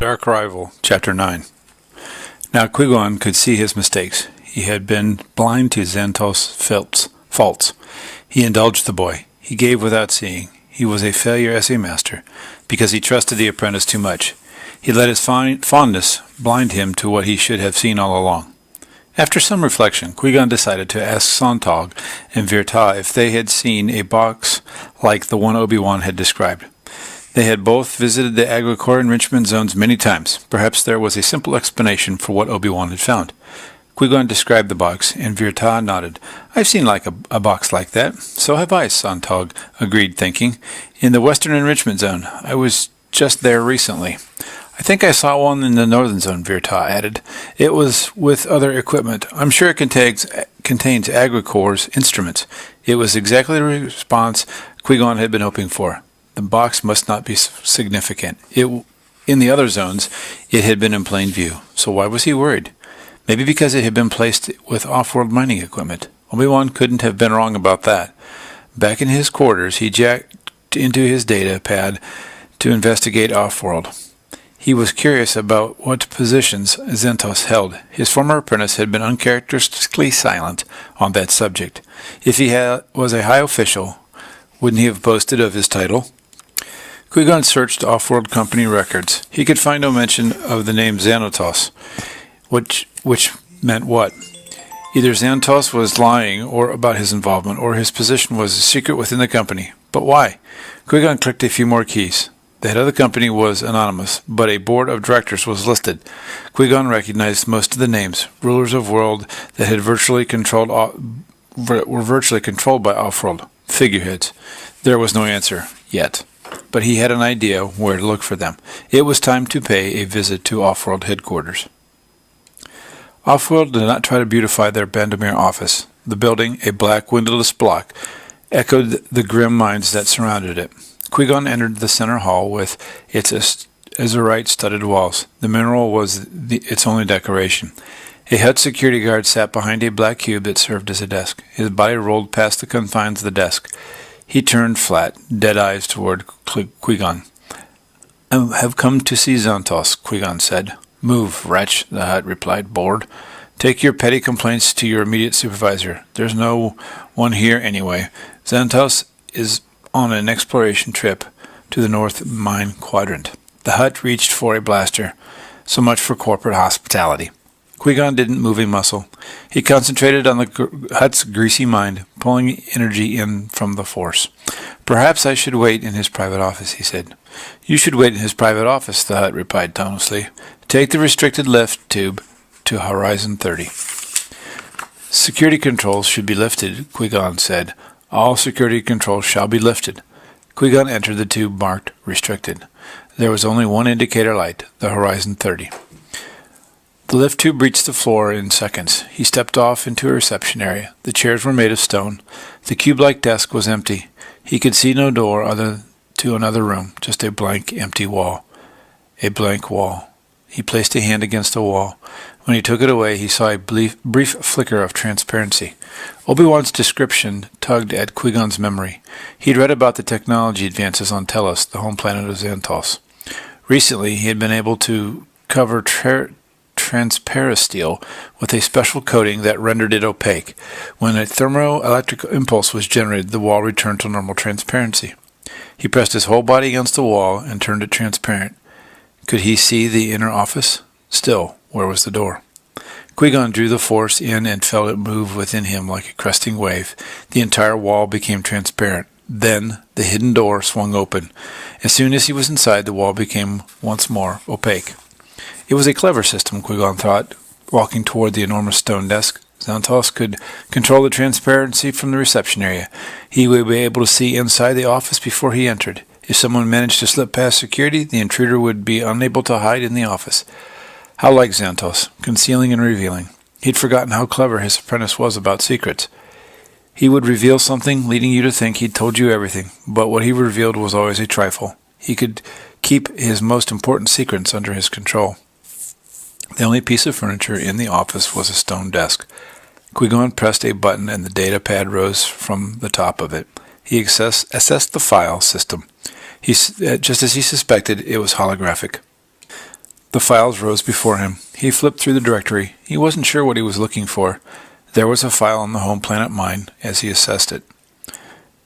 Dark Rival, Chapter 9. Now Qui-Gon could see his mistakes. He had been blind to Xanatos' faults. He indulged the boy. He gave without seeing. He was a failure as a master, because he trusted the apprentice too much. He let his fondness blind him to what he should have seen all along. After some reflection, Qui-Gon decided to ask Sontag and Virta if they had seen a box like the one Obi-Wan had described. They had both visited the Agricore enrichment zones many times. Perhaps there was a simple explanation for what Obi-Wan had found. Qui-Gon described the box, and Virta nodded. "I've seen a box like that." "So have I," Sontag agreed, thinking. "In the Western Enrichment Zone. I was just there recently." "I think I saw one in the Northern Zone," Virta added. "It was with other equipment. I'm sure it contains Agricore's instruments." It was exactly the response Qui-Gon had been hoping for. The box must not be significant. In the other zones, it had been in plain view. So why was he worried? Maybe because it had been placed with off-world mining equipment. Obi-Wan couldn't have been wrong about that. Back in his quarters, he jacked into his data pad to investigate off-world. He was curious about what positions Xanatos held. His former apprentice had been uncharacteristically silent on that subject. If he was a high official, wouldn't he have boasted of his title? Qui-Gon searched off-world company records. He could find no mention of the name Xanatos, which meant what? Either Xanatos was lying about his involvement, or his position was a secret within the company. But why? Qui-Gon clicked a few more keys. The head of the company was anonymous, but a board of directors was listed. Qui-Gon recognized most of the names, rulers of world that had were virtually controlled by off-world figureheads. There was no answer yet, but he had an idea where to look for them. It was time to pay a visit to off-world headquarters. Off-world did not try to beautify their Bandemir office. The building, a black windowless block, echoed the grim mines that surrounded it. Qui-Gon entered the center hall with its azurite-studded walls. The mineral was its only decoration. A Hutt security guard sat behind a black cube that served as a desk. His body rolled past the confines of the desk. He turned flat, dead eyes toward Qui-Gon. "I have come to see Xanatos," Qui-Gon said. "Move, wretch," the Hutt replied, bored. "Take your petty complaints to your immediate supervisor. There's no one here anyway. Xanatos is on an exploration trip to the North Mine Quadrant." The Hutt reached for a blaster. So much for corporate hospitality. Qui-Gon didn't move a muscle. He concentrated on the Hutt's greasy mind, pulling energy in from the Force. "Perhaps I should wait in his private office," he said. "You should wait in his private office," the Hutt replied tonelessly. "Take the restricted lift tube to Horizon 30. "Security controls should be lifted," Qui-Gon said. "All security controls shall be lifted." Qui-Gon entered the tube marked Restricted. There was only one indicator light, the Horizon 30. The lift tube reached the floor in seconds. He stepped off into a reception area. The chairs were made of stone. The cube-like desk was empty. He could see no door other to another room, just a blank, empty wall. A blank wall. He placed a hand against the wall. When he took it away, he saw a brief flicker of transparency. Obi-Wan's description tugged at Qui-Gon's memory. He'd read about the technology advances on Telos, the home planet of Xanatos. Recently, he had been able to cover transparasteel with a special coating that rendered it opaque. When a thermoelectric impulse was generated, the wall returned to normal transparency. He pressed his whole body against the wall and turned it transparent. Could he see the inner office? Still, where was the door? Qui-Gon drew the Force in and felt it move within him like a cresting wave. The entire wall became transparent. Then the hidden door swung open. As soon as he was inside, the wall became once more opaque. It was a clever system, Qui-Gon thought, walking toward the enormous stone desk. Xanatos could control the transparency from the reception area. He would be able to see inside the office before he entered. If someone managed to slip past security, the intruder would be unable to hide in the office. How like Xanatos, concealing and revealing. He'd forgotten how clever his apprentice was about secrets. He would reveal something, leading you to think he'd told you everything, but what he revealed was always a trifle. He could keep his most important secrets under his control. The only piece of furniture in the office was a stone desk. Qui-Gon pressed a button and the data pad rose from the top of it. He assessed the file system. Just as he suspected, it was holographic. The files rose before him. He flipped through the directory. He wasn't sure what he was looking for. There was a file on the home planet mine as he assessed it.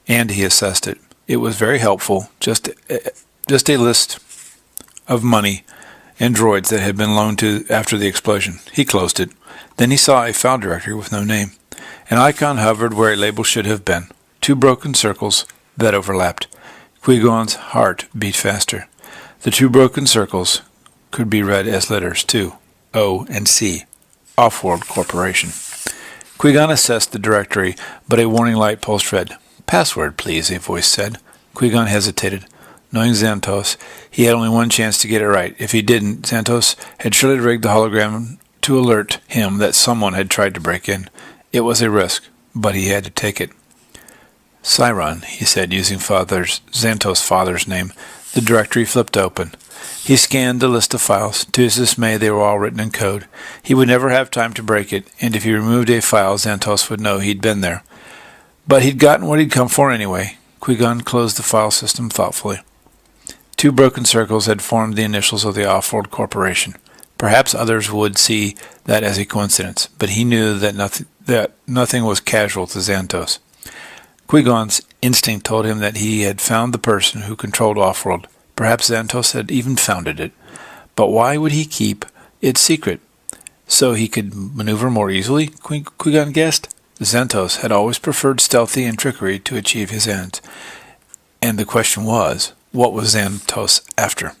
And he assessed it. It was very helpful, just a list of money and droids that had been loaned to after the explosion. He closed it. Then he saw a file directory with no name. An icon hovered where a label should have been. 2 broken circles that overlapped. Qui-Gon's heart beat faster. The 2 broken circles could be read as letters 2, O, and C. Offworld Corporation. Qui-Gon assessed the directory, but a warning light pulsed red. "Password, please," a voice said. Qui-Gon hesitated. Knowing Xantos, he had only one chance to get it right. If he didn't, Xantos had surely rigged the hologram to alert him that someone had tried to break in. It was a risk, but he had to take it. "Cyron," he said, using Xantos' father's name. The directory flipped open. He scanned the list of files. To his dismay, they were all written in code. He would never have time to break it, and if he removed a file, Xantos would know he'd been there. But he'd gotten what he'd come for anyway. Qui-Gon closed the file system thoughtfully. 2 broken circles had formed the initials of the Offworld Corporation. Perhaps others would see that as a coincidence, but he knew that nothing was casual to Xantos. Qui-Gon's instinct told him that he had found the person who controlled Offworld. Perhaps Xantos had even founded it. But why would he keep it secret? So he could maneuver more easily, Qui-Gon guessed. Xantos had always preferred stealthy and trickery to achieve his ends. And the question was, what was Xantos after?